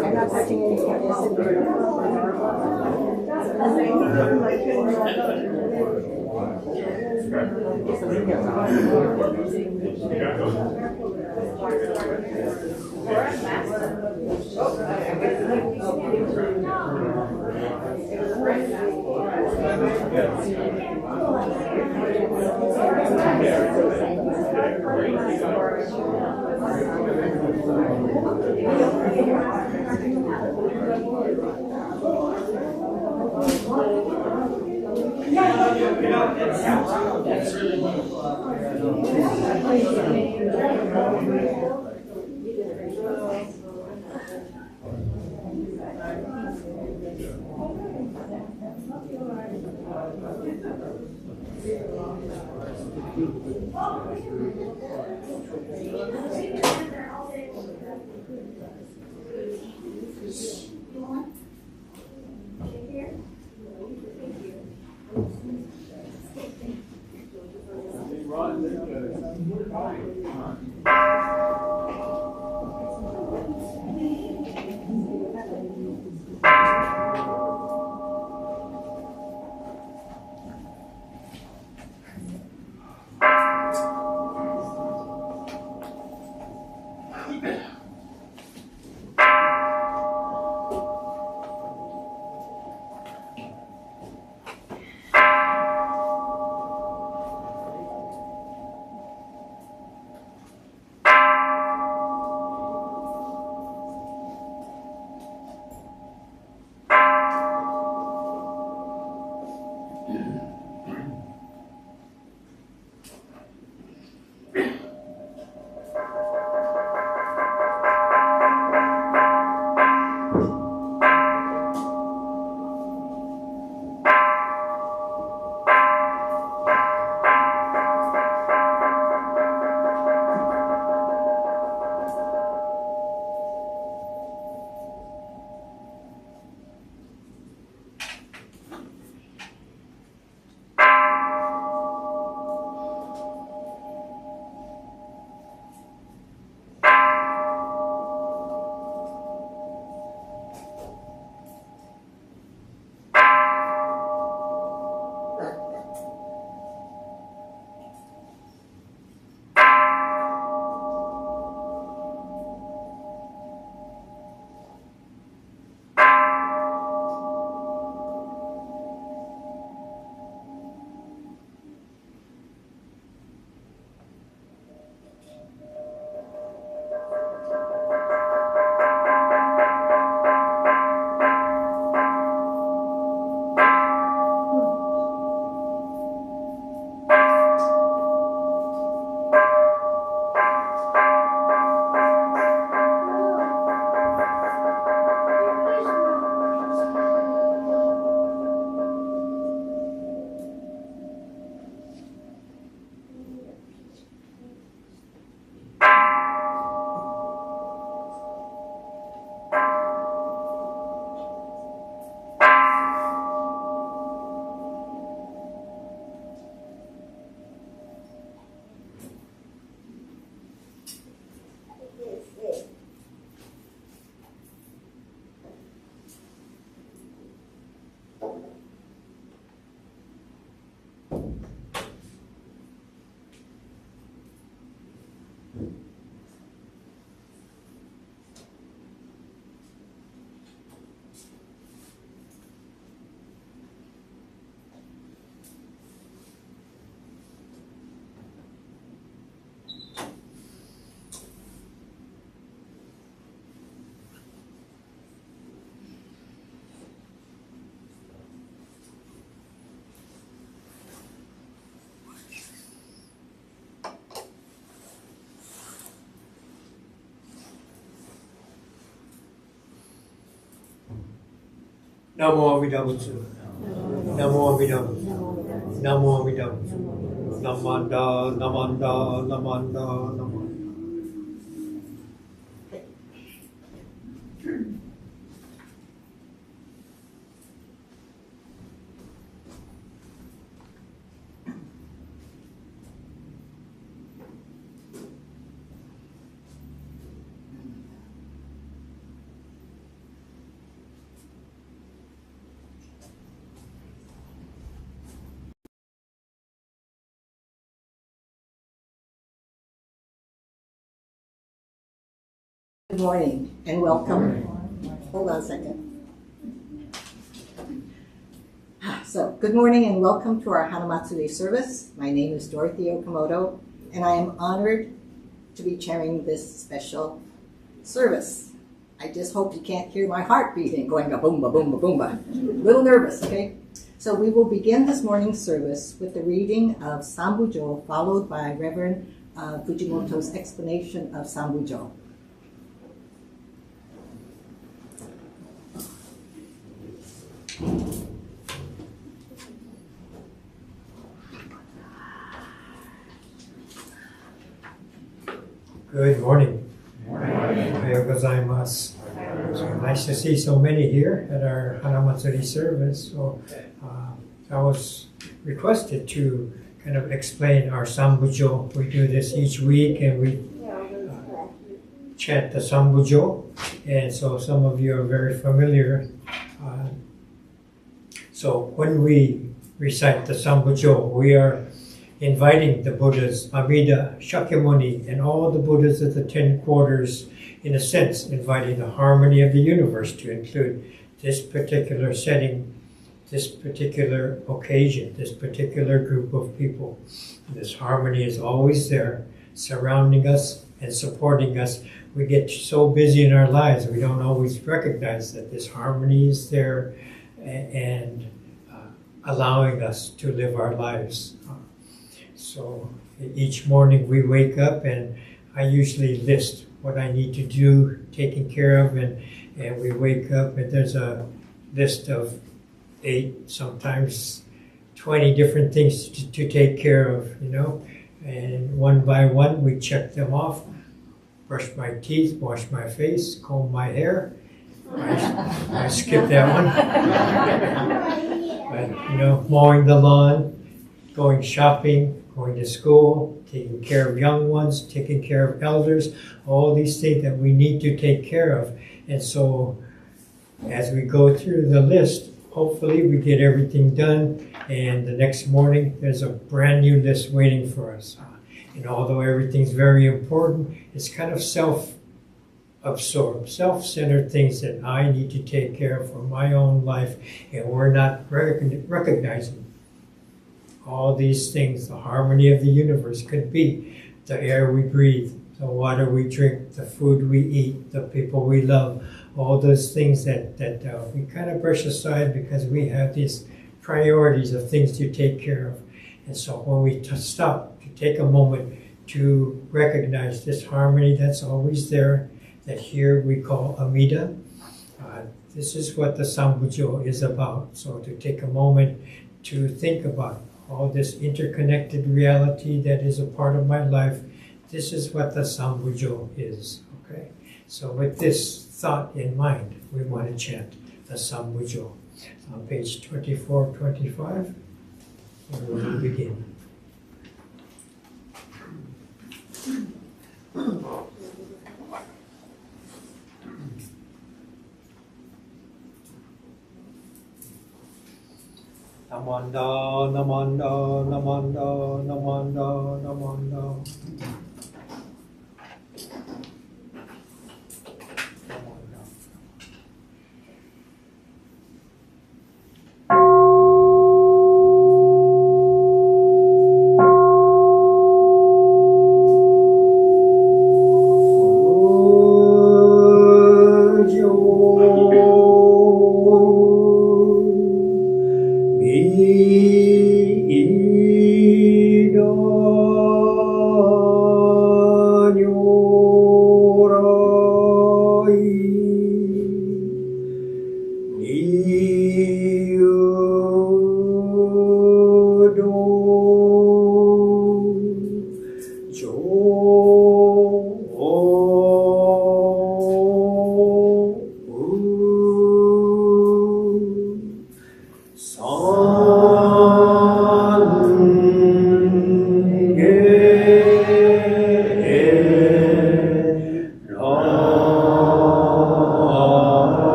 I'm not touching anything. Namo Amida Butsu. Namo Amida Butsu. Namo Amida Butsu. Namanda, Namanda, Namanda, Namanda. Good morning and welcome. Hold on a second. So, good morning and welcome to our Hanamatsuri Service. My name is Dorothy Okamoto, and I am honored to be chairing this special service. I just hope you can't hear my heart beating, going a boomba, boomba, boomba. A little nervous, okay? So we will begin this morning's service with the reading of Sambujo, followed by Reverend Fujimoto's explanation of Sambujo. Good morning. Ohayou gozaimasu. So nice to see so many here at our Hanamatsuri service. So I was requested to kind of explain our Sambujo. We do this each week and we chant the Sambujo. And so some of you are very familiar. So when we recite the Sambujo, we are inviting the Buddhas, Alameda, Shakyamuni, and all the Buddhas of the 10 quarters, in a sense, inviting the harmony of the universe to include this particular setting, this particular occasion, this particular group of people. This harmony is always there, surrounding us and supporting us. We get so busy in our lives, we don't always recognize that this harmony is there and allowing us to live our lives. So each morning we wake up and I usually list what I need to do, taking care of, and we wake up and there's a list of 8, sometimes 20 different things to take care of, you know. And one by one we check them off. Brush my teeth, wash my face, comb my hair. I skip that one. But, you know, mowing the lawn, going shopping, going to school, taking care of young ones, taking care of elders, all these things that we need to take care of. And so as we go through the list, hopefully we get everything done, and the next morning there's a brand new list waiting for us. And although everything's very important, it's kind of self-absorbed, self-centered things that I need to take care of for my own life, and we're not recognizing all these things. The harmony of the universe could be the air we breathe, the water we drink, the food we eat, the people we love, all those things that we kind of brush aside because we have these priorities of things to take care of. And so when we stop to take a moment to recognize this harmony that's always there, that here we call Alameda, this is what the Sambujo is about. So to take a moment to think about all this interconnected reality that is a part of my life, this is what the Sambujo is. Okay? So with this thought in mind, we want to chant the Sambujo. On page 24-25, we will begin. Namanda, namanda, namanda, namanda, namanda. Me. み Namanda, namanda, namanda, namanda, namanda. いの Namanda, namanda, namanda, namanda, namanda. みいの Namanda, namanda, namanda, namanda, namanda, namanda. みいの Namanda, namanda, namanda, namanda, namanda, namanda. みいの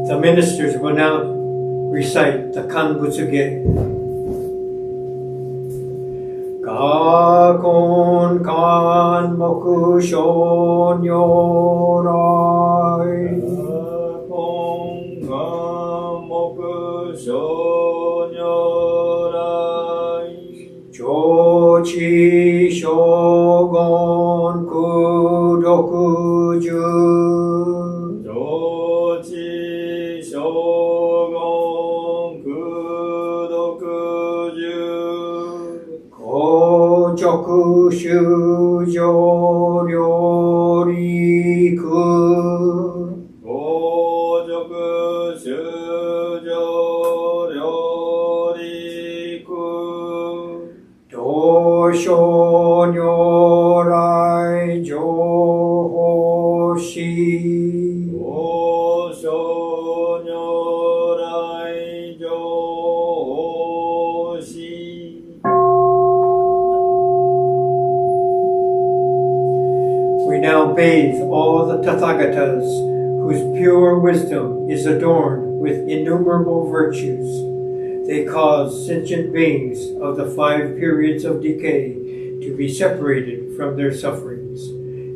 The ministers will now recite the Kanbutsuge. Kakon kan moku shon yorai. Kakon kan moku shon yorai. Chochi shogon kudokuju. Choku shujo ryoriku. Choku shujo ryoriku. Dosho nyorai johoshi. Dosho nyorai johoshi. We now bathe all the Tathagatas whose pure wisdom is adorned with innumerable virtues. They cause sentient beings of the 5 periods of decay to be separated from their sufferings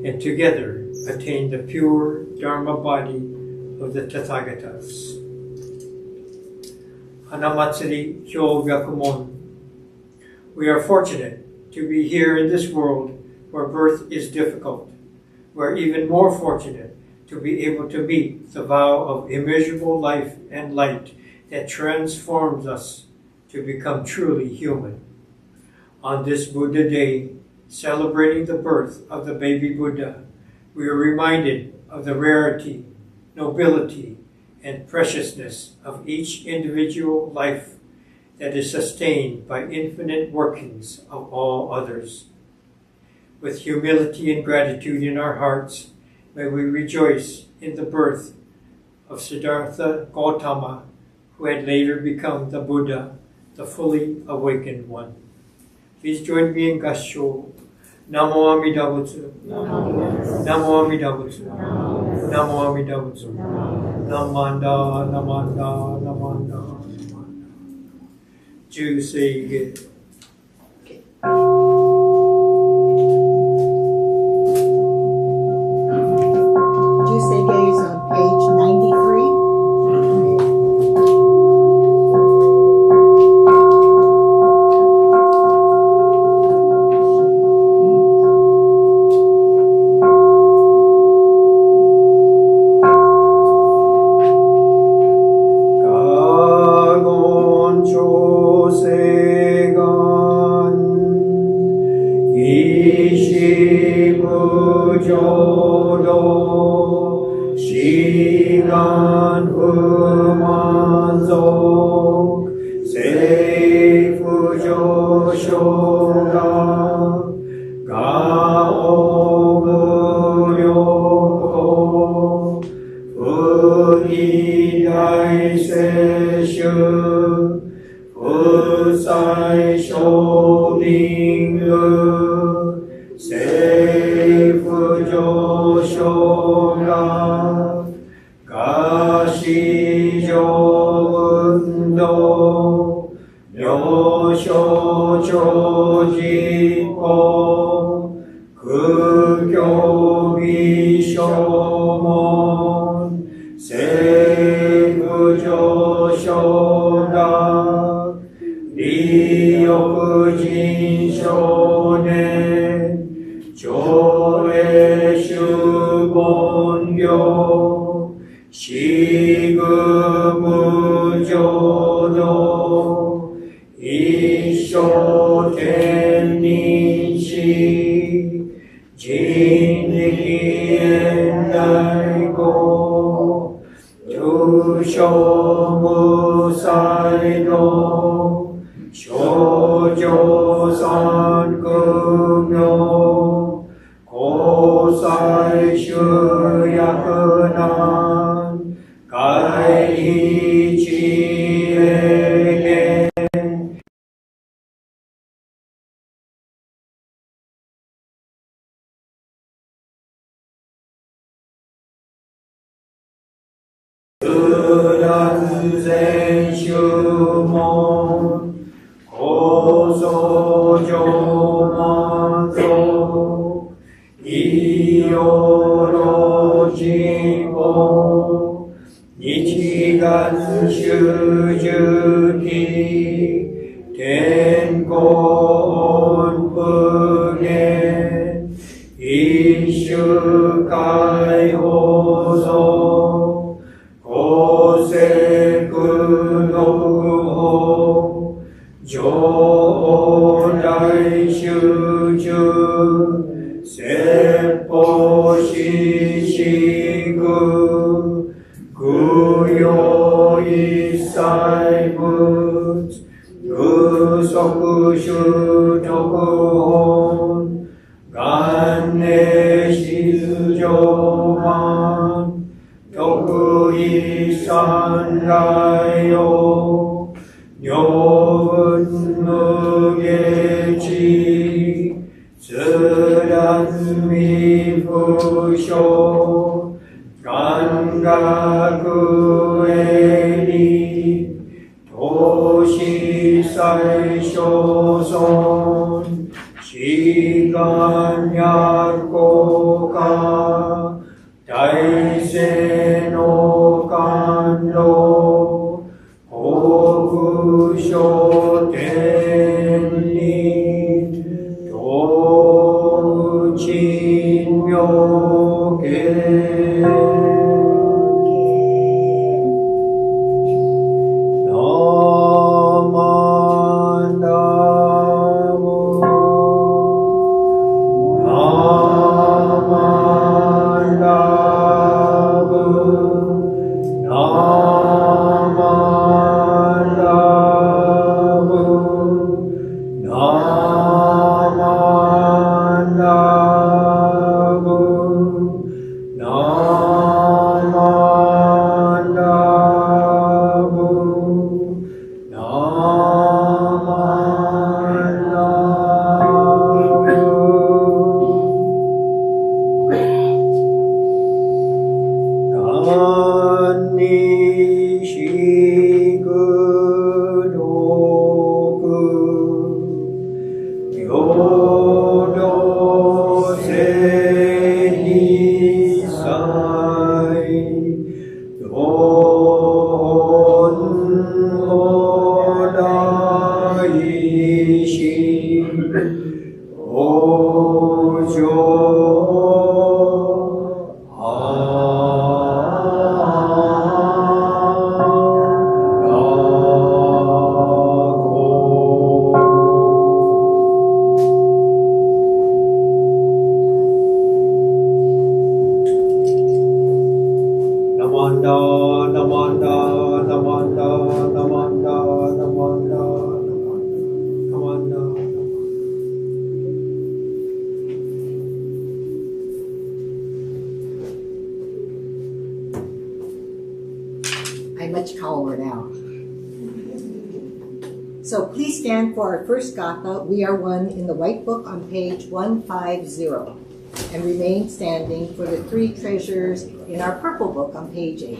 and together attain the pure Dharma body of the Tathagatas. Hanamatsuri Service. We are fortunate to be here in this world where birth is difficult. We're even more fortunate to be able to meet the vow of immeasurable life and light that transforms us to become truly human. On this Buddha Day, celebrating the birth of the baby Buddha, we are reminded of the rarity, nobility, and preciousness of each individual life that is sustained by infinite workings of all others. With humility and gratitude in our hearts, may we rejoice in the birth of Siddhartha Gautama, who had later become the Buddha, the fully awakened one. Please join me in Gassho. Namo Amida Butsu. Namo Amida Butsu. Namo Amida Butsu. Namanda, Namanda, Namanda, Namanda. Juseige. Juseige is on page 93. 不浄土、志願不満足、成不上昇が、我を無力法、不義大摂取、不再承認無、成不上昇が、餓死上運動、妙正長実法、空教微小門、成不上昇が、利欲人少年、長栄主本業、死具無浄土、一生天人死、人力現代語、重症無才能、少女三苦行、交際集約難、会一永遠、無断全宗門、高僧上満足、異様老人法、日月修十期、天候不言、一種解放像、公正の法、上大集中、説法ししぐ、具用一切物、具足種特本、元年出上満、特異三来用、女分無下地、自然未不詳、願学営利、投資最小損、志願薬効果、大聖の感動、報復書天理、道珍妙見、No. I'm much calmer now. So please stand for our first gatha, We Are One, in the White Book on page 150, and remain standing for the three treasures in our purple book on page 8.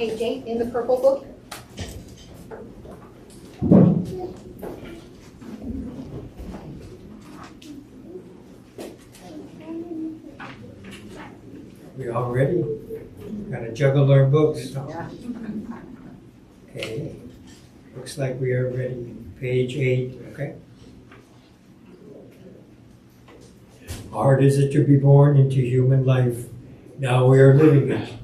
Page 8 in the purple book. We all ready? Gotta juggle our books. Yeah. Okay. Looks like we are ready. Page 8, okay? Hard is it to be born into human life. Now we are living it.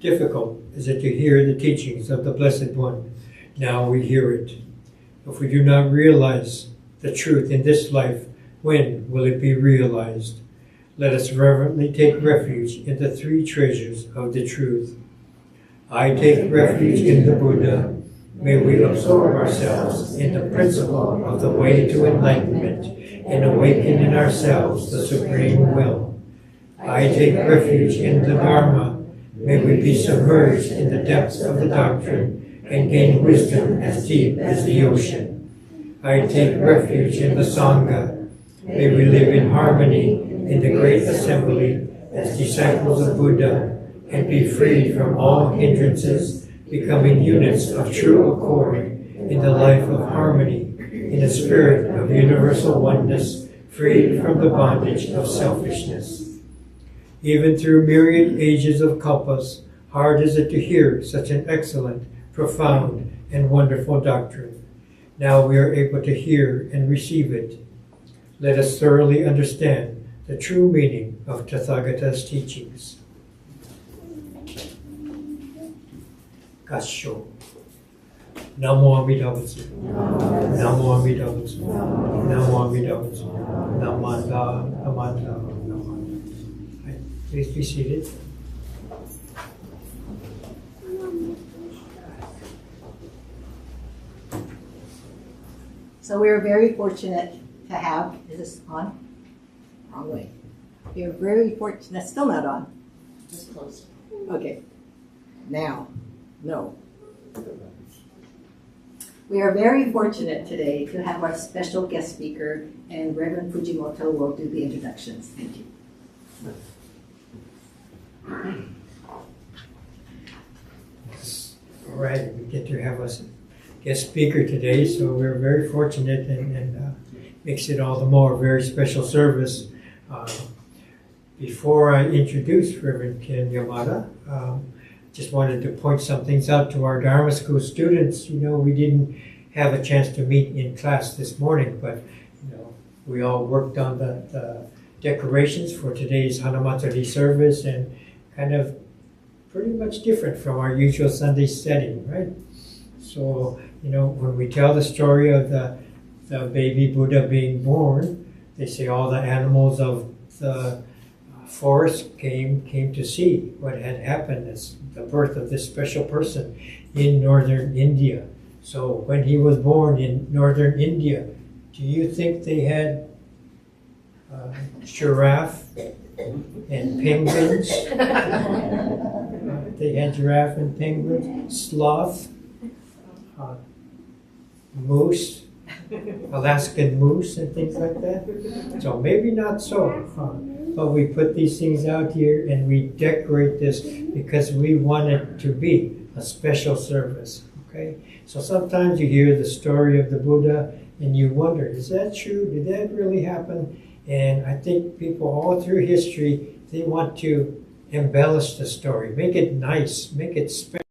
Difficult is it to hear the teachings of the Blessed One. Now we hear it. If we do not realize the truth in this life, when will it be realized? Let us reverently take refuge in the three treasures of the truth. I take refuge in the Buddha. May we absorb ourselves in the principle of the way to enlightenment and awaken in ourselves the supreme will. I take refuge in the Dharma. May we be submerged in the depths of the doctrine and gain wisdom as deep as the ocean. I take refuge in the Sangha. May we live in harmony in the great assembly as disciples of Buddha and be freed from all hindrances, becoming units of true accord in the life of harmony, in a spirit of universal oneness, freed from the bondage of selfishness. Even through myriad ages of kalpas, hard is it to hear such an excellent, profound, and wonderful doctrine. Now we are able to hear and receive it. Let us thoroughly understand the true meaning of Tathagata's teachings. Gassho. Namo Amida Butsu. Namo Amida Butsu. Namo Amida Butsu. Namanda, Namanda, Namanda. Please be seated. So we are very fortunate to have, is this on? Wrong way. We are very fortunate, still not on. Just close. Okay. Now, no. We are very fortunate today to have our special guest speaker, and Reverend Fujimoto will do the introductions. Thank you. All right, we get to have a guest speaker today, so we're very fortunate and makes it all the more a very special service before I introduce Reverend Ken Yamada, just wanted to point some things out to our Dharma School students. You know, we didn't have a chance to meet in class this morning, but you know, we all worked on the decorations for today's Hanamatsuri service, and kind of pretty much different from our usual Sunday setting, right? So, you know, when we tell the story of the baby Buddha being born, they say all the animals of the forest came to see what had happened as the birth of this special person in northern India. So when he was born in northern India, do you think they had giraffe and penguins? They had giraffe and penguins, sloth, moose, Alaskan moose and things like that. So maybe not so, but we put these things out here and we decorate this because we want it to be a special service, okay? So sometimes you hear the story of the Buddha and you wonder, is that true? Did that really happen? And I think people all through history, they want to embellish the story, make it nice, make it special.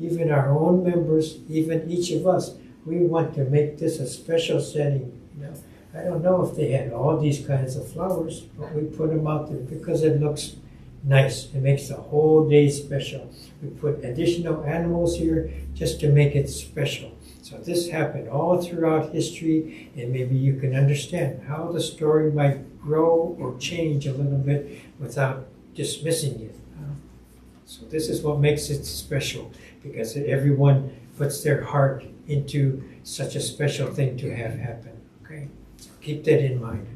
Even our own members, even each of us, we want to make this a special setting. You know, I don't know if they had all these kinds of flowers, but we put them out there because it looks nice. It makes the whole day special. We put additional animals here just to make it special. So this happened all throughout history, and maybe you can understand how the story might grow or change a little bit without dismissing it. So this is what makes it special, because everyone puts their heart into such a special thing to have happen. Okay, so keep that in mind.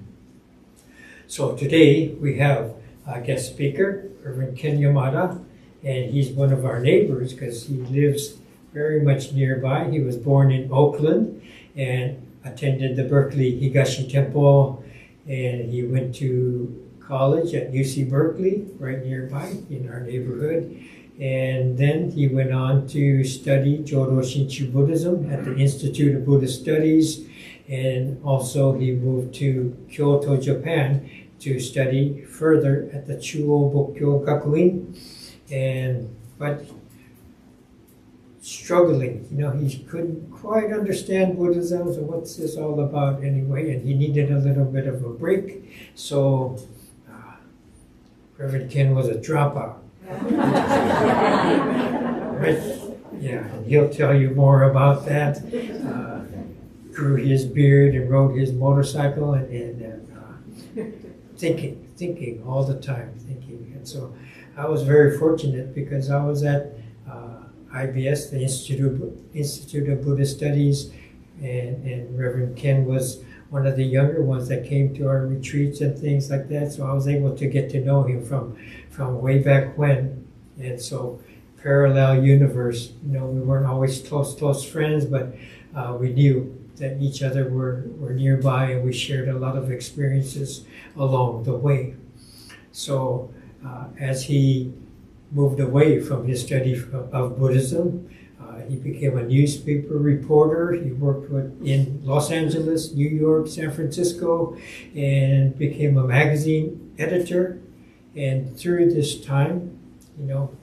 So today we have a guest speaker, Reverend Ken Yamada, and he's one of our neighbors because he lives very much nearby. He was born in Oakland and attended the Berkeley Higashi Temple, and he went to college at UC Berkeley, right nearby in our neighborhood. And then he went on to study Jodo Shinshu Buddhism at the Institute of Buddhist Studies, and also he moved to Kyoto, Japan to study further at the Chuo Bokkyo Gakuin, but struggling, you know, he couldn't quite understand Buddhism, so what's this all about anyway, and he needed a little bit of a break, so Reverend Ken was a dropout. Right? Yeah, and he'll tell you more about that. Grew his beard and rode his motorcycle and thinking all the time, thinking. And so I was very fortunate because I was at IBS, the Institute of Buddhist Studies, and Reverend Ken was one of the younger ones that came to our retreats and things like that. So I was able to get to know him from way back when. And so parallel universe, you know, we weren't always close friends, but we knew that each other were nearby, and we shared a lot of experiences along the way. So as he moved away from his study of Buddhism, he became a newspaper reporter. He worked in Los Angeles, New York, San Francisco, and became a magazine editor. And through this time, you know,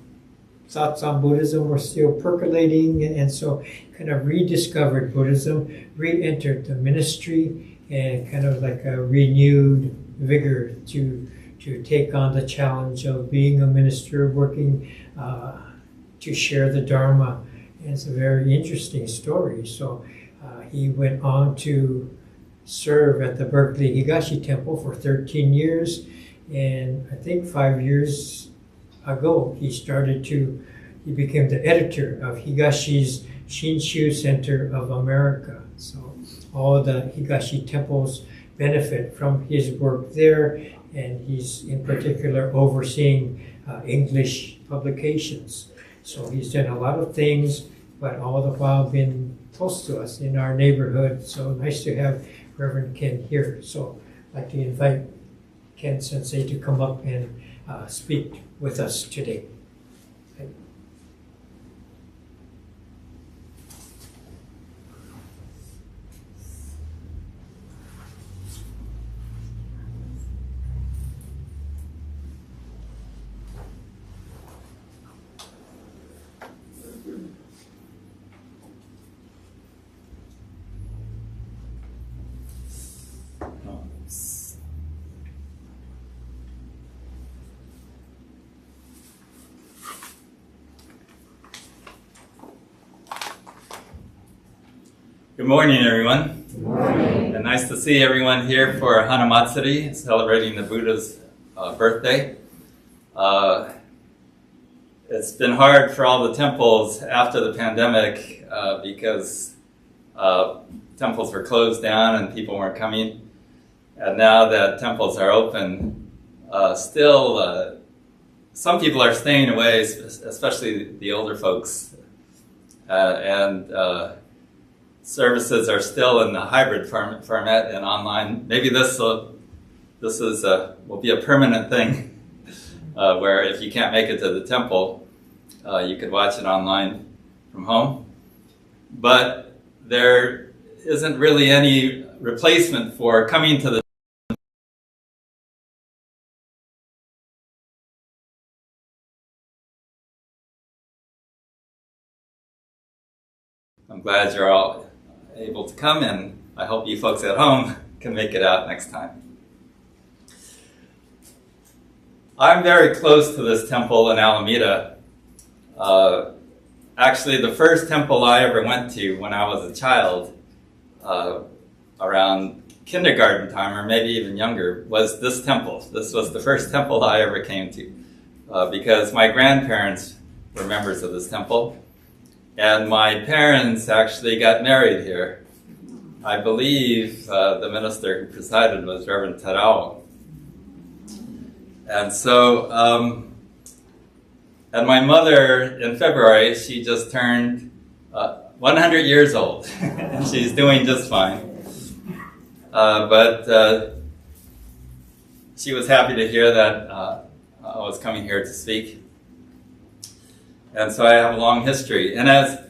thoughts on Buddhism were still percolating, and so kind of rediscovered Buddhism, re-entered the ministry, and kind of like a renewed vigor to take on the challenge of being a minister, working to share the Dharma. And it's a very interesting story. So he went on to serve at the Berkeley Higashi Temple for 13 years, and I think 5 years ago he became the editor of Higashi's Shinshu Center of America. So all the Higashi temples benefit from his work there, and he's in particular overseeing English publications. So he's done a lot of things, but all the while been close to us in our neighborhood. So nice to have Reverend Ken here. So I'd like to invite Ken Sensei to come up and speak with us today. Good morning, everyone. Good morning. And nice to see everyone here for Hanamatsuri, celebrating the Buddha's birthday. It's been hard for all the temples after the pandemic because temples were closed down and people weren't coming. And now that temples are open, still some people are staying away, especially the older folks. And services are still in the hybrid format and online. Maybe this will be a permanent thing where if you can't make it to the temple, you could watch it online from home. But there isn't really any replacement for coming to the I'm glad you're all able to come, and I hope you folks at home can make it out next time. I'm very close to this temple in Alameda. Actually, the first temple I ever went to when I was a child, around kindergarten time, or maybe even younger, was this temple. This was the first temple I ever came to, because my grandparents were members of this temple. And my parents actually got married here. I believe the minister who presided was Reverend Tarao. And so, and my mother, in February, she just turned 100 years old. And she's doing just fine. But she was happy to hear that I was coming here to speak. And so I have a long history. And as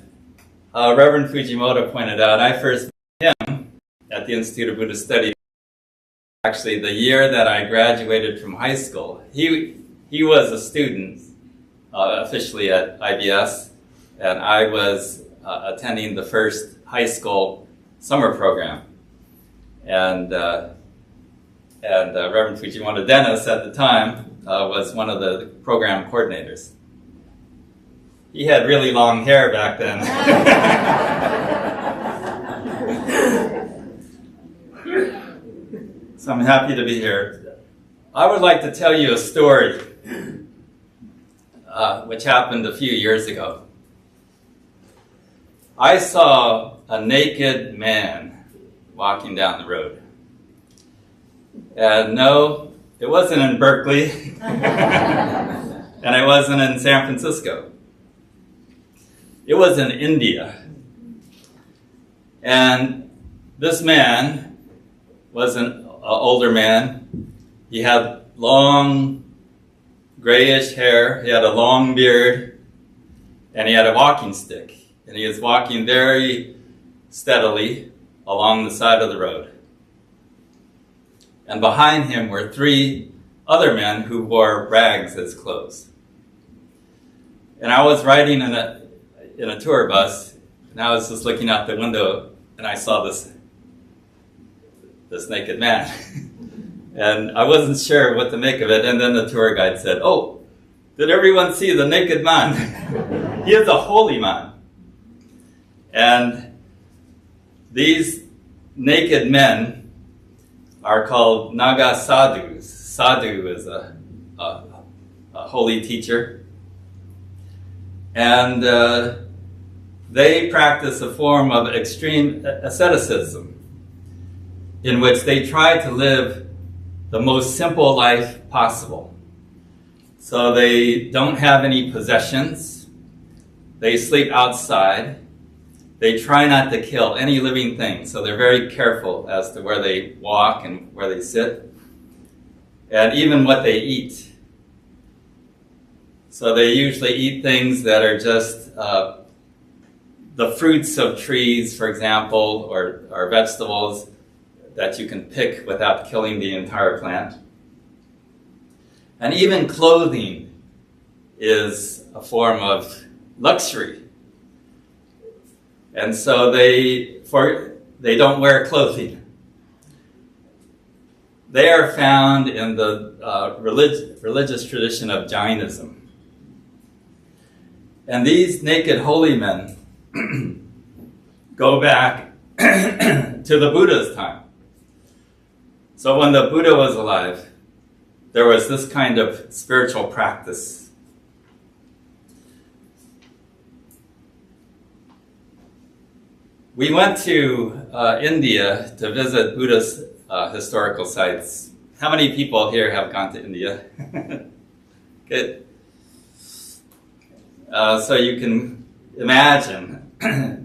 Reverend Fujimoto pointed out, I first met him at the Institute of Buddhist Studies. Actually, the year that I graduated from high school. He was a student officially at IBS, and I was attending the first high school summer program. And Reverend Fujimoto Dennis at the time was one of the program coordinators. He had really long hair back then. So I'm happy to be here. I would like to tell you a story which happened a few years ago. I saw a naked man walking down the road. And no, it wasn't in Berkeley, and it wasn't in San Francisco. It was in India. And this man was an older man. He had long grayish hair. He had a long beard. And he had a walking stick. And he was walking very steadily along the side of the road. And behind him were three other men who wore rags as clothes. And I was riding in a tour bus, and I was just looking out the window, and I saw this naked man. And I wasn't sure what to make of it, and then the tour guide said, "Oh, did everyone see the naked man? He is a holy man." And these naked men are called Naga sadhus. Sadhu is a holy teacher. And they practice a form of extreme asceticism in which they try to live the most simple life possible. So they don't have any possessions. They sleep outside. They try not to kill any living thing. So they're very careful as to where they walk and where they sit, and even what they eat. So they usually eat things that are just the fruits of trees, for example, or vegetables that you can pick without killing the entire plant. And even clothing is a form of luxury. And so they don't wear clothing. They are found in the religious tradition of Jainism. And these naked holy men go back to the Buddha's time. So when the Buddha was alive, there was this kind of spiritual practice. We went to India to visit Buddhist historical sites. How many people here have gone to India? Good. So you can imagine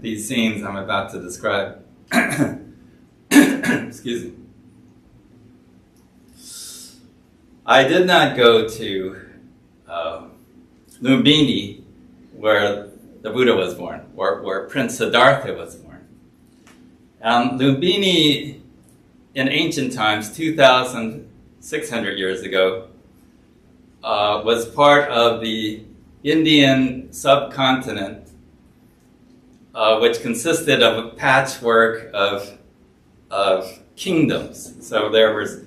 these scenes I'm about to describe. Excuse me. I did not go to Lumbini, where the Buddha was born, or where Prince Siddhartha was born. Lumbini, in ancient times, 2,600 years ago, was part of the Indian subcontinent, which consisted of a patchwork of kingdoms. So there was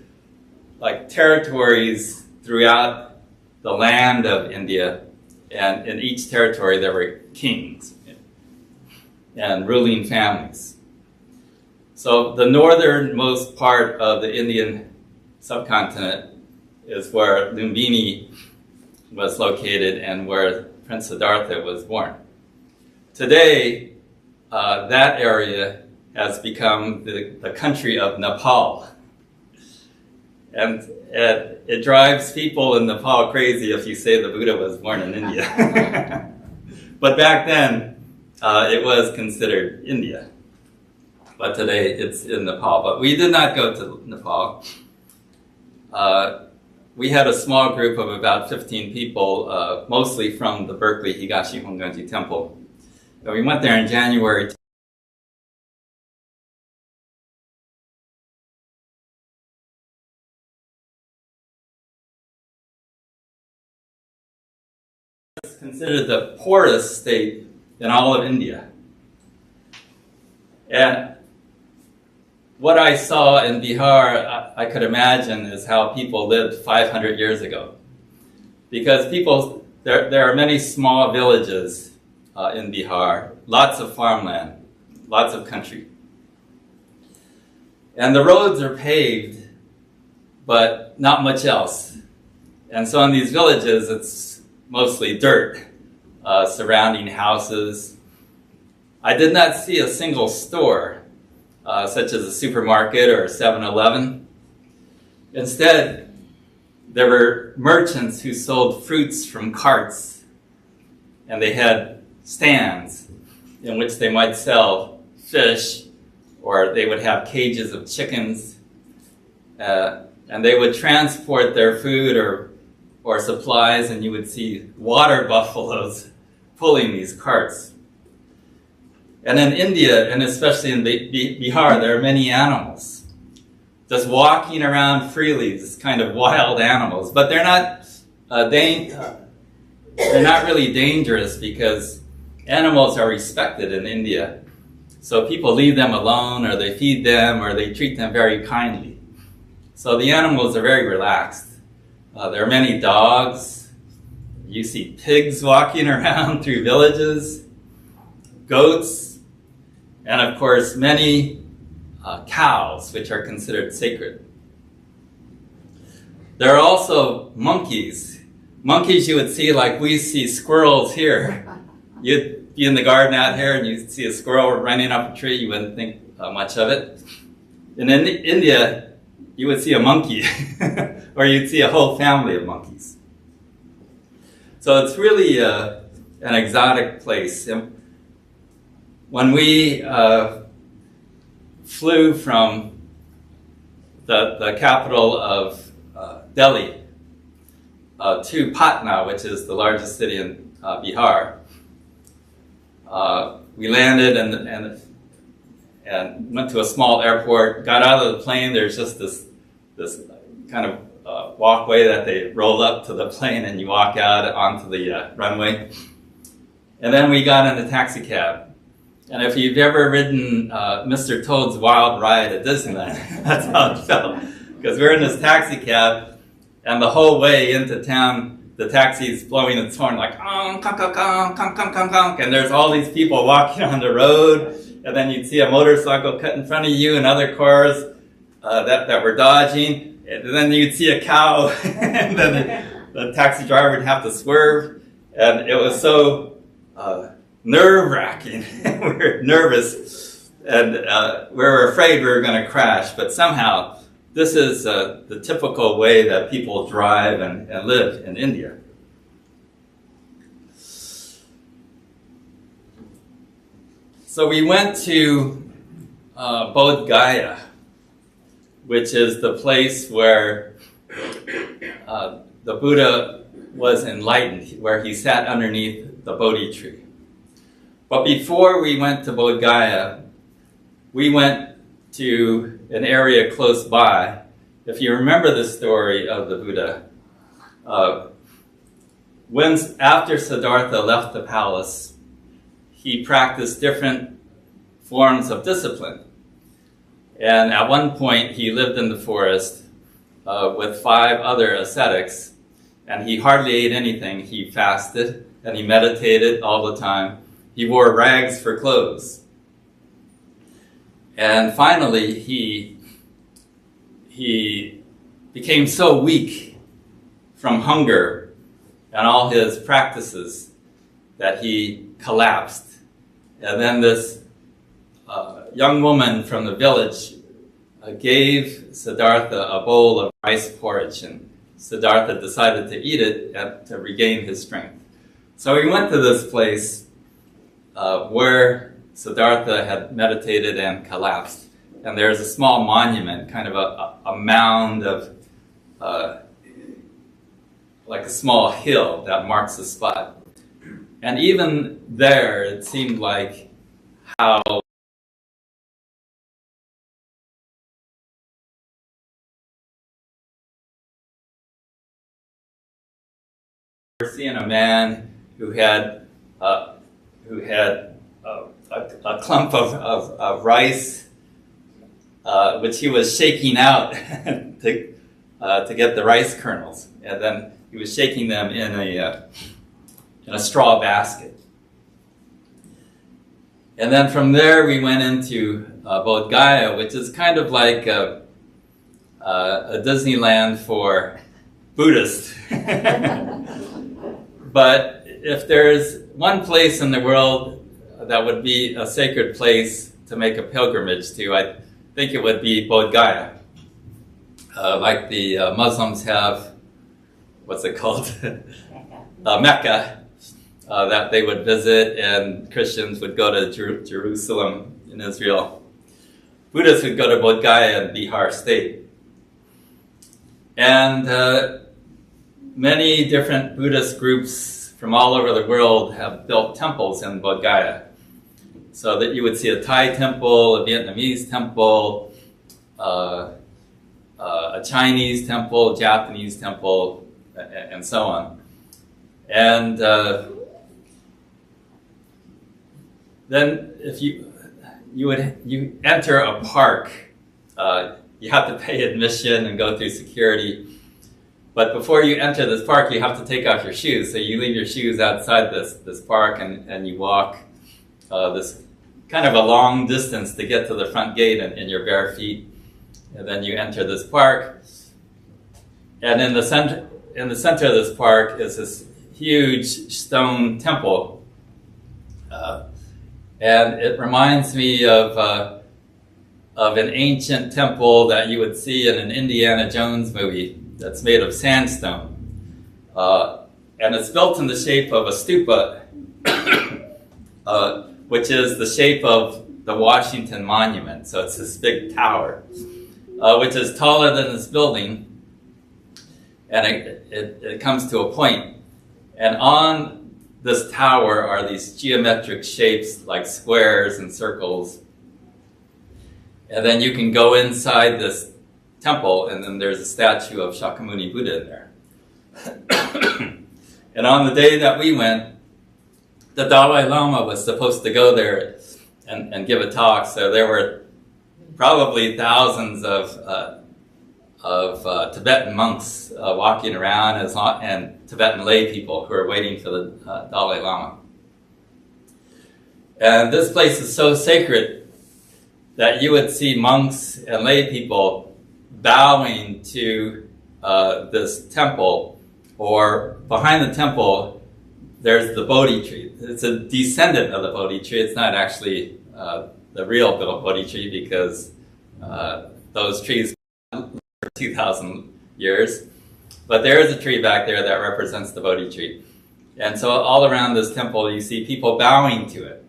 like territories throughout the land of India, and in each territory there were kings and ruling families. So the northernmost part of the Indian subcontinent is where Lumbini was located and where Prince Siddhartha was born. Today, that area has become the country of Nepal. And it drives people in Nepal crazy if you say the Buddha was born in India. But back then, it was considered India. But today, it's in Nepal. But we did not go to Nepal. We had a small group of about 15 people, mostly from the Berkeley Higashi Honganji Temple. And we went there in January. It's considered the poorest state in all of India. And what I saw in Bihar, I could imagine, is how people lived 500 years ago. Because there are many small villages in Bihar, lots of farmland, lots of country. And the roads are paved, but not much else. And so in these villages, it's mostly dirt surrounding houses. I did not see a single store, such as a supermarket or a 7-Eleven. Instead, there were merchants who sold fruits from carts, and they had stands in which they might sell fish, or they would have cages of chickens, and they would transport their food or supplies, and you would see water buffaloes pulling these carts. And in India, and especially in Bihar, there are many animals just walking around freely, this kind of wild animals. But they're not really dangerous because animals are respected in India. So people leave them alone, or they feed them, or they treat them very kindly. So the animals are very relaxed. There are many dogs. You see pigs walking around through villages, goats, and of course many cows, which are considered sacred. There are also monkeys. Monkeys you would see like we see squirrels here. You'd be in the garden out here and you'd see a squirrel running up a tree, you wouldn't think much of it. And in India, you would see a monkey, or you'd see a whole family of monkeys. So it's really an exotic place. And when we flew from the capital of Delhi to Patna, which is the largest city in Bihar, we landed and went to a small airport, got out of the plane. There's just this kind of walkway that they roll up to the plane, and you walk out onto the runway. And then we got in a taxi cab. And if you've ever ridden Mr. Toad's Wild Ride at Disneyland, that's how it felt. Because we're in this taxi cab, and the whole way into town, the taxi's blowing its horn like, conk, conk, conk, conk, conk, conk, conk, and there's all these people walking on the road, and then you'd see a motorcycle cut in front of you and other cars that were dodging, and then you'd see a cow, and then the taxi driver would have to swerve, and it was so nerve-wracking. We were nervous, and we were afraid we were going to crash, but somehow this is the typical way that people drive and live in India. So we went to Bodh Gaya, which is the place where the Buddha was enlightened, where he sat underneath the Bodhi tree. But before we went to Bodh Gaya, we went to an area close by. If you remember the story of the Buddha, after Siddhartha left the palace, he practiced different forms of discipline. And at one point, he lived in the forest with 5 other ascetics, and he hardly ate anything. He fasted, and he meditated all the time. He wore rags for clothes. And finally, he became so weak from hunger and all his practices that he collapsed. And then this young woman from the village gave Siddhartha a bowl of rice porridge, and Siddhartha decided to eat it to regain his strength. So we went to this place where Siddhartha had meditated and collapsed. And there's a small monument, kind of a mound of, like a small hill that marks the spot. And even there, it seemed like how we're seeing a man who had a clump of rice, which he was shaking out to get the rice kernels, and then he was shaking them in a straw basket. And then from there we went into Bodh Gaya, which is kind of like a Disneyland for Buddhists. But if there's one place in the world that would be a sacred place to make a pilgrimage to, I think it would be Bodh Gaya. Like the Muslims have, what's it called? Mecca. That they would visit, and Christians would go to Jerusalem in Israel. Buddhists would go to Bodh Gaya in Bihar state. And many different Buddhist groups from all over the world have built temples in Bodh Gaya. So that you would see a Thai temple, a Vietnamese temple, a Chinese temple, Japanese temple, and so on. And then if you enter a park, you have to pay admission and go through security. But before you enter this park, you have to take off your shoes. So you leave your shoes outside this park, and you walk this kind of a long distance to get to the front gate in your bare feet. And then you enter this park. And in the center of this park is this huge stone temple. And it reminds me of an ancient temple that you would see in an Indiana Jones movie that's made of sandstone. And it's built in the shape of a stupa, which is the shape of the Washington Monument. So it's this big tower, which is taller than this building. And it comes to a point. And on this tower are these geometric shapes like squares and circles. And then you can go inside this temple, and then there's a statue of Shakyamuni Buddha in there. And on the day that we went, the Dalai Lama was supposed to go there and give a talk. So there were probably thousands of Tibetan monks walking around and Tibetan lay people who are waiting for the Dalai Lama. And this place is so sacred that you would see monks and lay people bowing to this temple, or behind the temple, there's the Bodhi tree. It's a descendant of the Bodhi tree. It's not actually the real Bodhi tree, because those trees for 2,000 years. But there is a tree back there that represents the Bodhi tree. And so all around this temple, you see people bowing to it.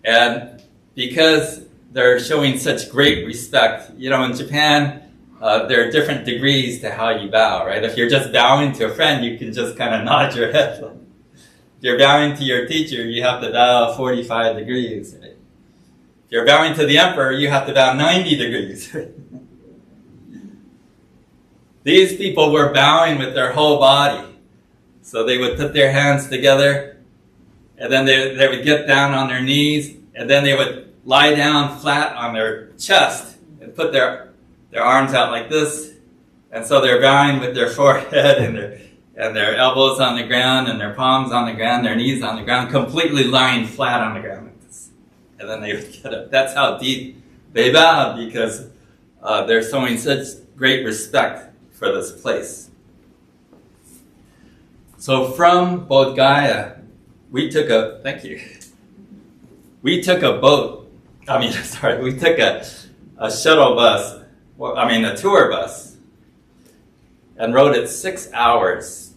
And because they're showing such great respect, you know, in Japan, there are different degrees to how you bow, right? If you're just bowing to a friend, you can just kind of nod your head. If you're bowing to your teacher, you have to bow 45 degrees, right? If you're bowing to the emperor, you have to bow 90 degrees. These people were bowing with their whole body. So they would put their hands together, and then they would get down on their knees, and then they would lie down flat on their chest and put their arms out like this. And so they're bowing with their forehead and their elbows on the ground, and their palms on the ground, their knees on the ground, completely lying flat on the ground like this. And then they would get up. That's how deep they bowed, because they're showing such great respect for this place. So from Bodh Gaya, we took a shuttle bus, a tour bus, and rode it 6 hours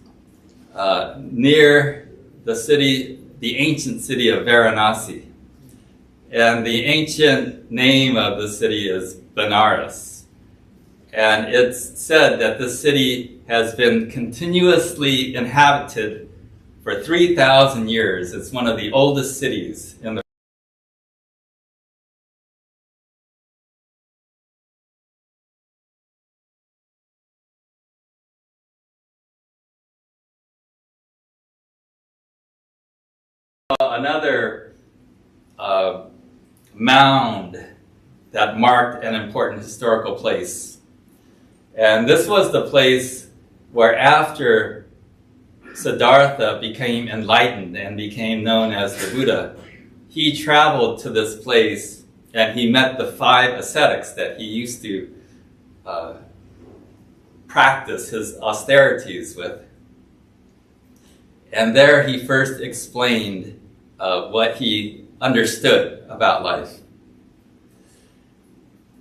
near the ancient city of Varanasi. And the ancient name of the city is Benares. And it's said that this city has been continuously inhabited for 3,000 years. It's one of the oldest cities in the another mound that marked an important historical place. And this was the place where, after Siddhartha became enlightened and became known as the Buddha, he traveled to this place and he met the 5 ascetics that he used to practice his austerities with. And there he first explained what he understood about life.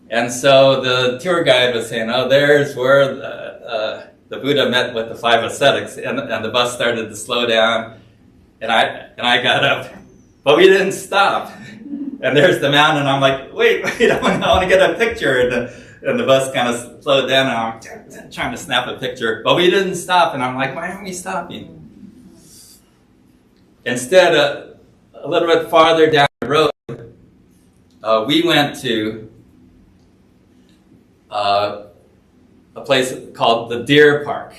And so the tour guide was saying, oh, there's where the Buddha met with the 5 ascetics, and the bus started to slow down, and I got up, but we didn't stop. And there's the mountain, and I'm like, wait, I want to get a picture. And the bus kind of slowed down, and I'm trying to snap a picture, but we didn't stop. And I'm like, why aren't we stopping? Instead, a little bit farther down the road, we went to a place called the Deer Park.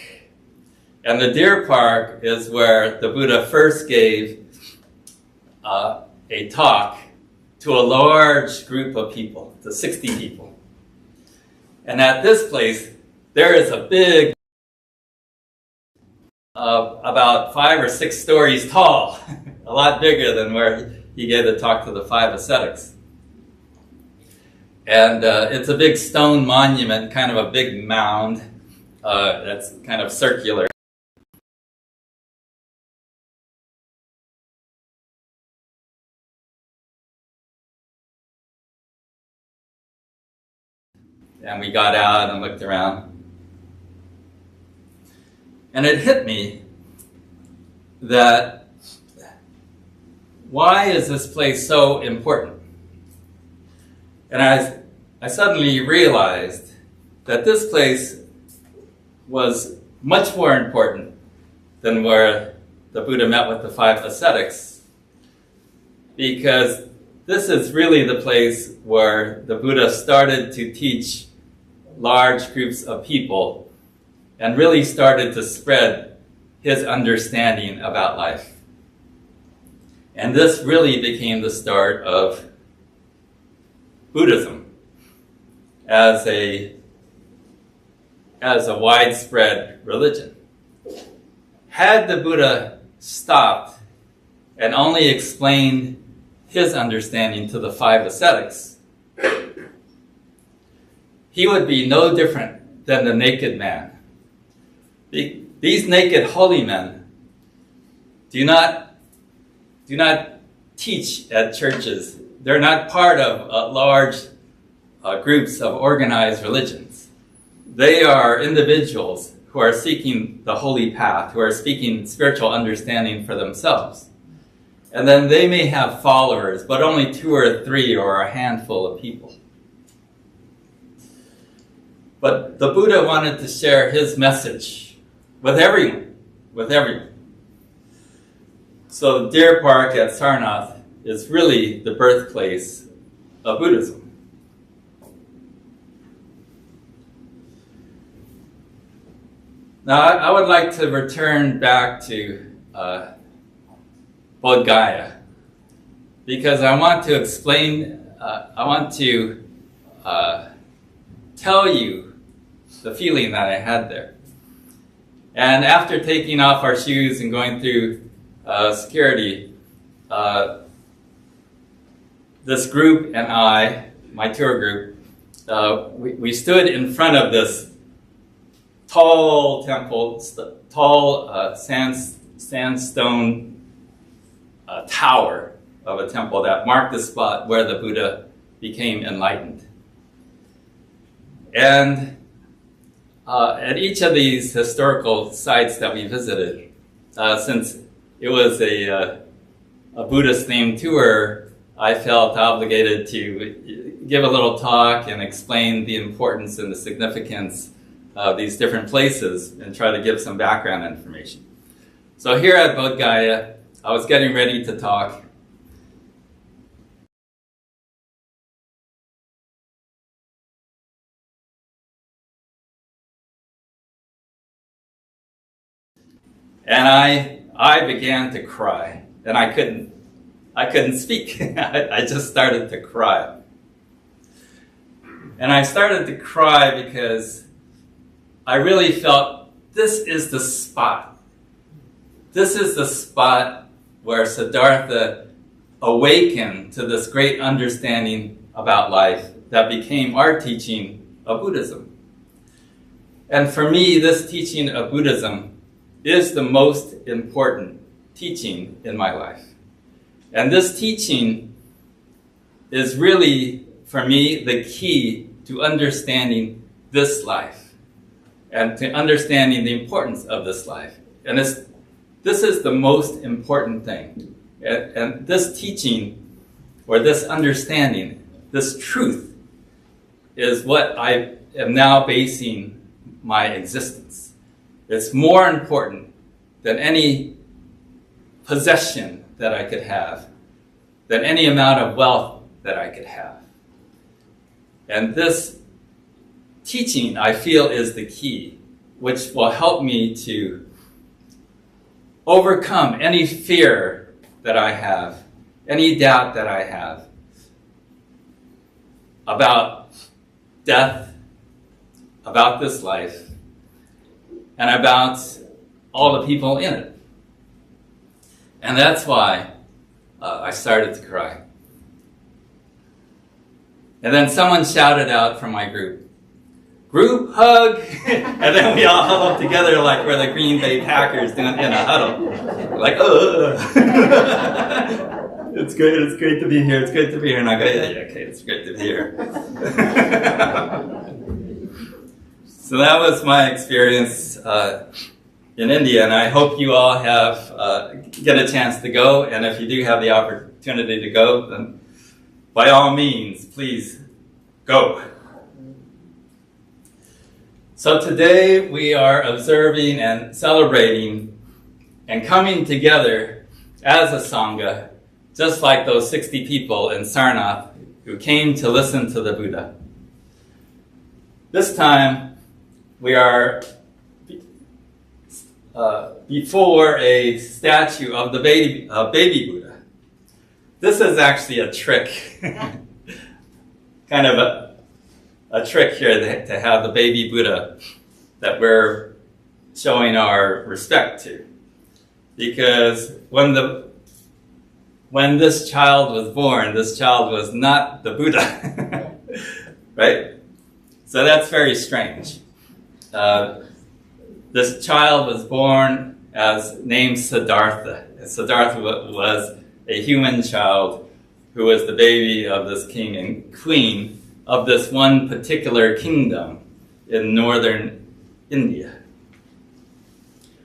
And the Deer Park is where the Buddha first gave a talk to a large group of people, to 60 people. And at this place, there is a big, about 5 or 6 stories tall, a lot bigger than where he gave the talk to the 5 ascetics. And it's a big stone monument, kind of a big mound that's kind of circular. And we got out and looked around. And it hit me that, why is this place so important? And I suddenly realized that this place was much more important than where the Buddha met with the 5 ascetics, because this is really the place where the Buddha started to teach large groups of people and really started to spread his understanding about life. And this really became the start of Buddhism as a widespread religion. Had the Buddha stopped and only explained his understanding to the 5 ascetics, he would be no different than the naked man. These naked holy men do not teach at churches. They're not part of large groups of organized religions. They are individuals who are seeking the holy path, who are seeking spiritual understanding for themselves. And then they may have followers, but only 2 or 3 or a handful of people. But the Buddha wanted to share his message with everyone, So Deer Park at Sarnath is really the birthplace of Buddhism. Now, I would like to return back to Bodh Gaya, because I want to explain, I want to tell you the feeling that I had there. And after taking off our shoes and going through security, this group and I, my tour group, we stood in front of this tall temple, tall sandstone tower of a temple that marked the spot where the Buddha became enlightened. And at each of these historical sites that we visited, since it was a Buddhist-themed tour, I felt obligated to give a little talk and explain the importance and the significance of these different places and try to give some background information. So here at Bodh Gaya, I was getting ready to talk. And I began to cry, and I couldn't speak. I just started to cry. And I started to cry because I really felt this is the spot. This is the spot where Siddhartha awakened to this great understanding about life that became our teaching of Buddhism. And for me, this teaching of Buddhism is the most important teaching in my life. And this teaching is really, for me, the key to understanding this life and to understanding the importance of this life. And this is the most important thing. And this teaching, or this understanding, this truth, is what I am now basing my existence. It's more important than any possession that I could have, than any amount of wealth that I could have. And this teaching, I feel, is the key, which will help me to overcome any fear that I have, any doubt that I have about death, about this life, and about all the people in it. And that's why I started to cry. And then someone shouted out from my group, "Group hug!" And then we all huddled together like we're the Green Bay Packers in a huddle. Like, it's great to be here, it's great to be here. And I go, yeah, okay, it's great to be here. So that was my experience in India, and I hope you all get a chance to go. And if you do have the opportunity to go, then by all means, please go. So today we are observing and celebrating and coming together as a Sangha, just like those 60 people in Sarnath who came to listen to the Buddha. This time we are before a statue of the baby Buddha. This is actually a trick, kind of a trick here to have the baby Buddha that we're showing our respect to. Because when when this child was born, this child was not the Buddha, right? So that's very strange. This child was born named Siddhartha. Siddhartha was a human child who was the baby of this king and queen of this one particular kingdom in northern India.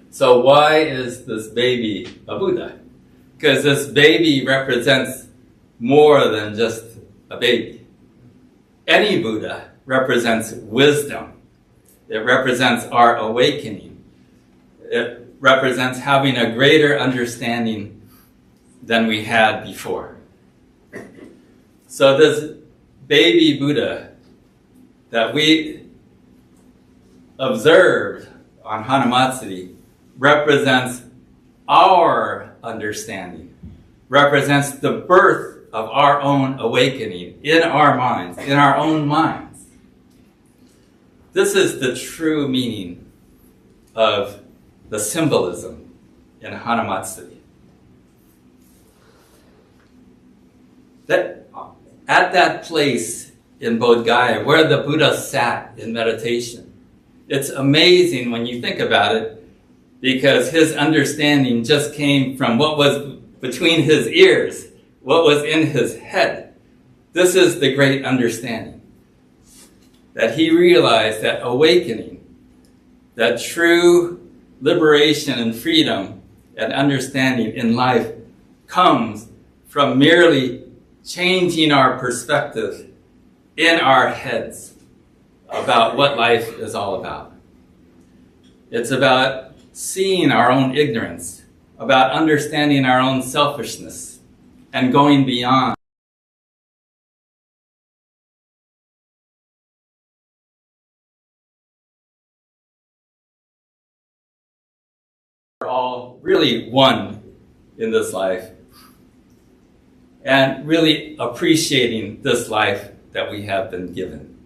So why is this baby a Buddha? Because this baby represents more than just a baby. Any Buddha represents wisdom. It represents our awakening. It represents having a greater understanding than we had before. So this baby Buddha that we observed on Hanamatsuri represents our understanding, represents the birth of our own awakening in our minds, in our own minds. This is the true meaning of the symbolism in Hanamatsuri. That at that place in Bodh Gaya where the Buddha sat in meditation, it's amazing when you think about it, because his understanding just came from what was between his ears, what was in his head. This is the great understanding. That he realized that awakening, that true liberation and freedom and understanding in life comes from merely changing our perspective in our heads about what life is all about. It's about seeing our own ignorance, about understanding our own selfishness, and going beyond. We're all really one in this life, and really appreciating this life that we have been given.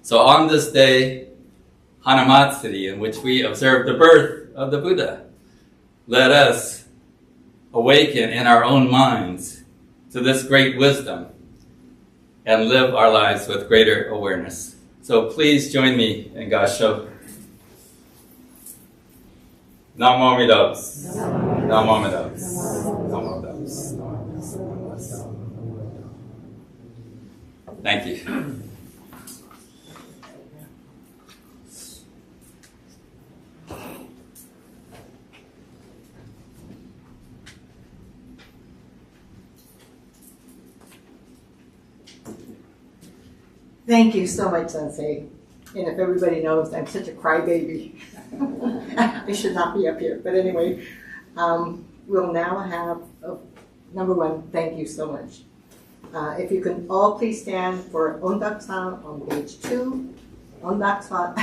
So on this day, Hanamatsuri, in which we observe the birth of the Buddha, let us awaken in our own minds to this great wisdom and live our lives with greater awareness. So please join me in Gassho. Namo Amida-butsu. Namo Amida-butsu. Namo Amida-butsu. Thank you. Thank you so much, Sensei. And if everybody knows, I'm such a crybaby. I should not be up here. But anyway, we'll now have, number one, thank you so much. If you can all please stand for Ondak-san on page 2. Ondak-san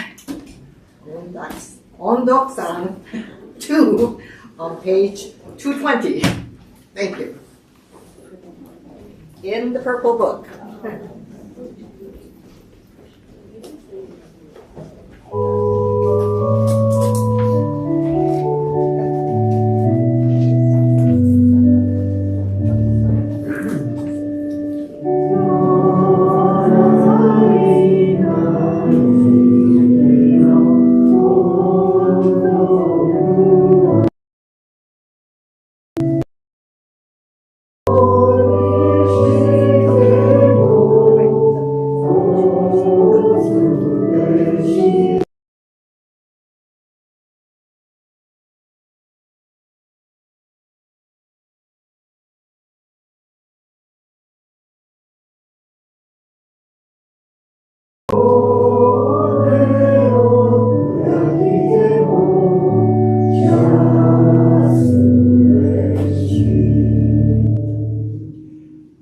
2 on page 220. Thank you. In the purple book.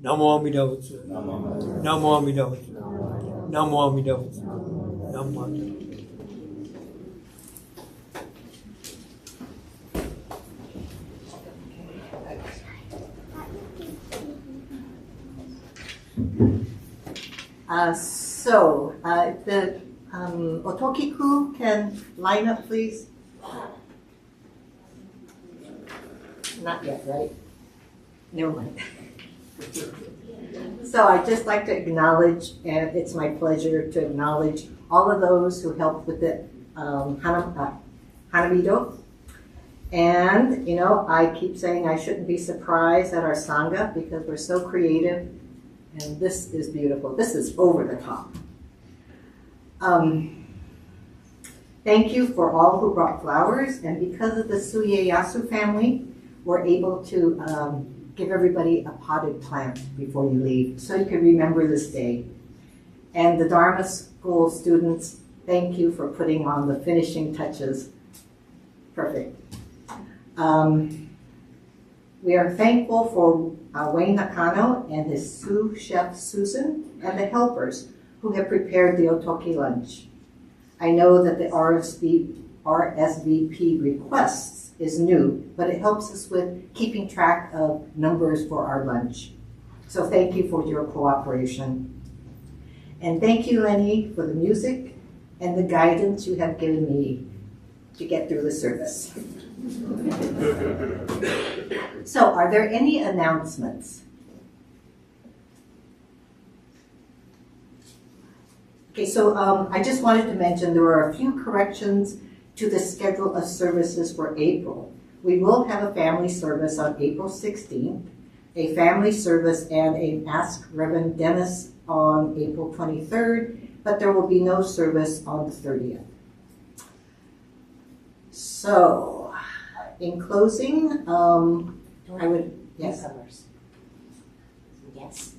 Namo Amida-butsu. Namo Amida-butsu. Namo Amida-butsu. Namo Amida-butsu. The Otokiku can line up, please. Not yet, right? Never mind. So I'd just like to acknowledge, and it's my pleasure to acknowledge all of those who helped with the Hanamido. And, you know, I keep saying I shouldn't be surprised at our Sangha because we're so creative. And this is beautiful. This is over the top. Thank you for all who brought flowers. And because of the Suyeyasu family, we're able to give everybody a potted plant before you leave, so you can remember this day. And the Dharma School students, thank you for putting on the finishing touches. Perfect. We are thankful for Wayne Nakano and his sous chef Susan and the helpers who have prepared the Otoki lunch. I know that the RSVP requests is new, but it helps us with keeping track of numbers for our lunch. So thank you for your cooperation. And thank you, Lenny, for the music and the guidance you have given me to get through the service. So, are there any announcements? Okay, so I just wanted to mention there are a few corrections to the schedule of services for April. We will have a family service on April 16th, a family service and an Ask Reverend Dennis on April 23rd, but there will be no service on the 30th. So, in closing, I would, yes? Yes.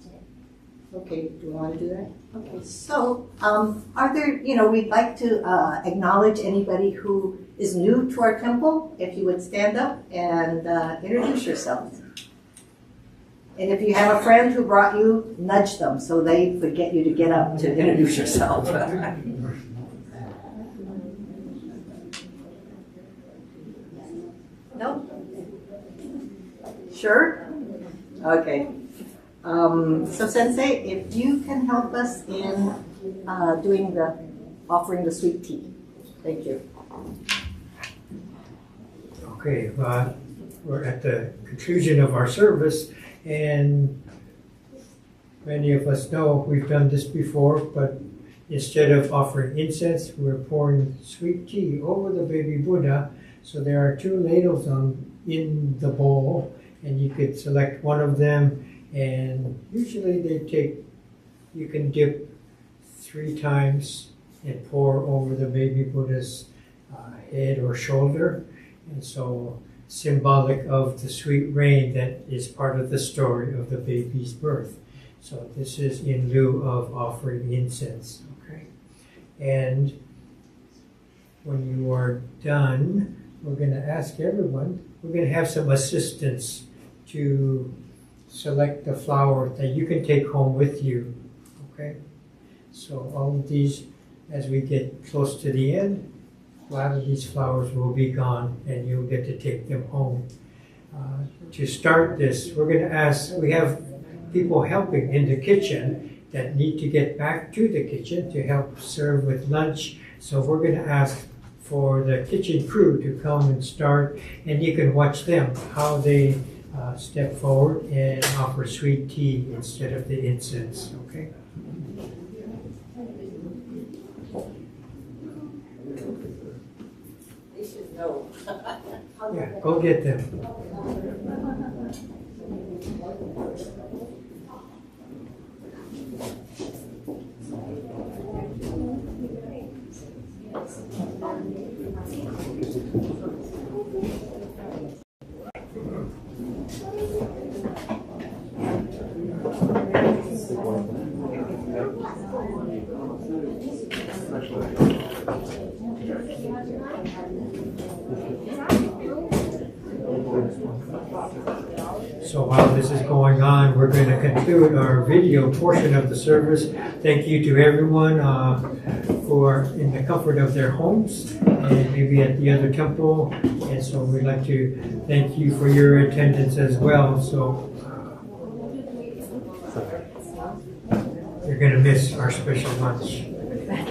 Okay, do you want to do that? Okay, so are there, we'd like to acknowledge anybody who is new to our temple. If you would stand up and introduce yourself. And if you have a friend who brought you, nudge them so they would get you to get up to introduce yourself. No? Sure? Okay. So Sensei, if you can help us in offering the sweet tea. Thank you. Okay, we're at the conclusion of our service, and many of us know we've done this before, but instead of offering incense, we're pouring sweet tea over the baby Buddha. So there are two ladles in the bowl, and you could select one of them, and usually you can dip 3 times and pour over the baby Buddha's head or shoulder. And so symbolic of the sweet rain that is part of the story of the baby's birth. So this is in lieu of offering incense. Okay, and when you are done, we're going to ask everyone, we're going to have some assistance to select the flower that you can take home with you. Okay, so all of these, as we get close to the end, a lot of these flowers will be gone and you'll get to take them home. To start this, we're going to ask, we have people helping in the kitchen that need to get back to the kitchen to help serve with lunch. So we're going to ask for the kitchen crew to come and start, and you can watch them, how they step forward and offer sweet tea instead of the incense, okay? They should know. Yeah, go get them. So while this is going on, we're going to conclude our video portion of the service. Thank you to everyone who are in the comfort of their homes and maybe at the other temple. And so we'd like to thank you for your attendance as well. So you're going to miss our special lunch.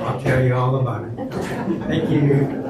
I'll tell you all about it. Thank you.